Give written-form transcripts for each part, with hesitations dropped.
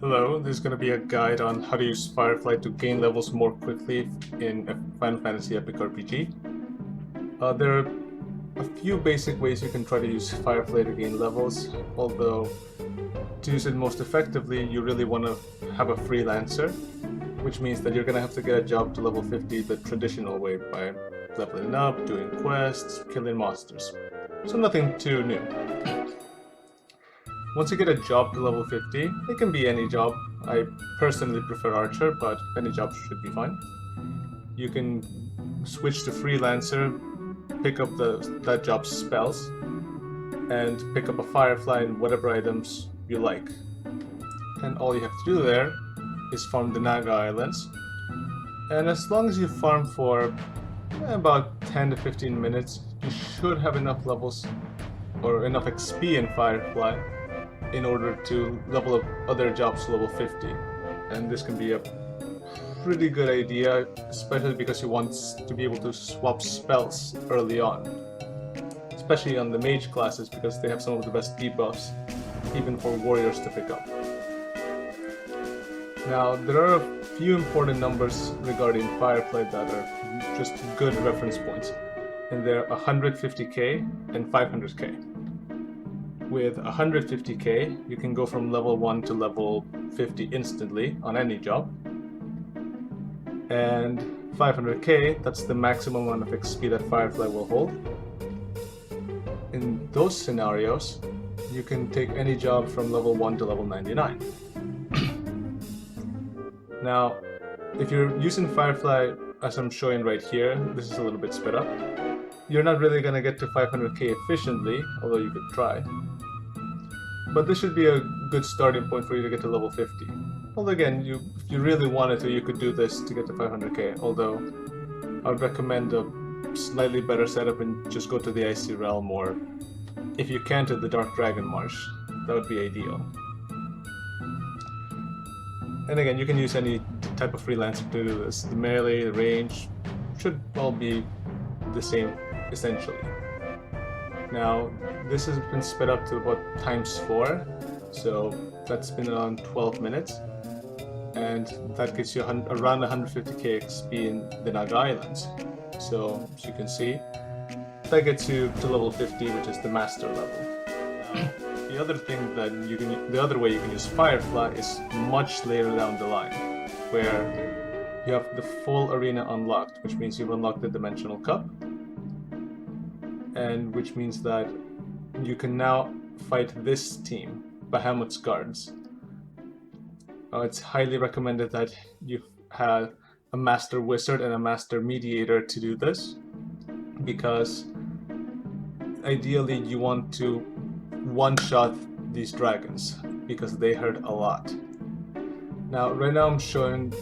Hello, this is going to be a guide on how to use Firefly to gain levels more quickly in Final Fantasy FFERPG. There are a few basic ways you can try to use Firefly to gain levels, although to use it most effectively you really want to have a freelancer, which means that you're going to have to get a job to level 50 the traditional way by leveling up, doing quests, killing monsters. So nothing too new. Once you get a job to level 50, it can be any job. I personally prefer Archer, but any job should be fine. You can switch to Freelancer, pick up that job's spells, and pick up a Firefly and whatever items you like. And all you have to do there is farm the Naga Islands. And as long as you farm for about 10 to 15 minutes, you should have enough levels or enough XP in Firefly in order to level up other jobs to level 50. And this can be a pretty good idea, especially because you want to be able to swap spells early on. Especially on the mage classes, because they have some of the best debuffs, even for warriors to pick up. Now, there are a few important numbers regarding Firefly that are just good reference points. And they're 150k and 500k. With 150k, you can go from level 1 to level 50 instantly on any job. And 500k, that's the maximum amount of XP that Firefly will hold. In those scenarios, you can take any job from level 1 to level 99. Now, if you're using Firefly as I'm showing right here, this is a little bit sped up. You're not really going to get to 500k efficiently, although you could try. But this should be a good starting point for you to get to level 50. Although again, if you really wanted to, you could do this to get to 500k, although I would recommend a slightly better setup and just go to the Icy Realm, or if you can to the Dark Dragon Marsh, that would be ideal. And again, you can use any type of freelancer to do this. The melee, the range, should all be the same, essentially. Now, this has been sped up to about ×4, so that's been around 12 minutes, and that gets you around 150k XP in the Naga Islands. So, as you can see, that gets you to level 50, which is the master level. The other way you can use Firefly is much later down the line, where you have the full arena unlocked, which means you've unlocked the Dimensional Cup, and which means that you can now fight this team, Bahamut's Guards. It's highly recommended that you have a Master Wizard and a Master Mediator to do this, because ideally you want to one-shot these dragons, because they hurt a lot. Now, right now I'm showing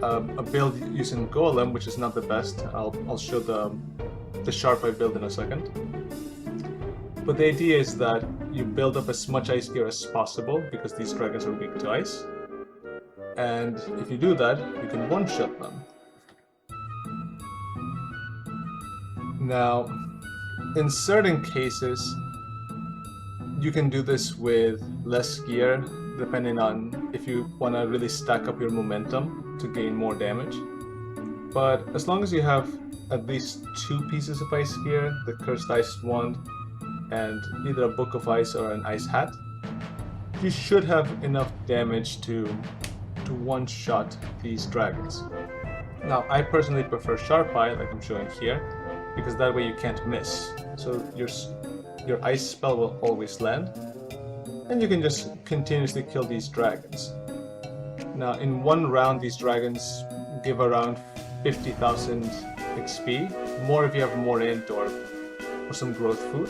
a build using Golem, which is not the best. I'll show the Sharp I build in a second. But the idea is that you build up as much ice gear as possible, because these dragons are weak to ice. And if you do that, you can one-shot them. Now, in certain cases, you can do this with less gear, depending on if you want to really stack up your momentum to gain more damage. But as long as you have at least 2 pieces of ice gear, the Cursed Ice Wand, and either a Book of Ice or an Ice Hat, you should have enough damage to one-shot these dragons. Now, I personally prefer Sharp Eye, like I'm showing here, because that way you can't miss. So your ice spell will always land, and you can just continuously kill these dragons. Now, in one round, these dragons give around 50,000 XP, more if you have more int or some growth food,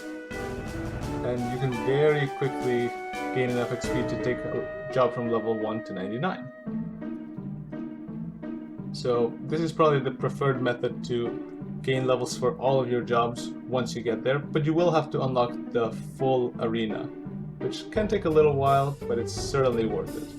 and you can very quickly gain enough XP to take a job from level 1 to 99. So this is probably the preferred method to gain levels for all of your jobs once you get there, but you will have to unlock the full arena, which can take a little while, but it's certainly worth it.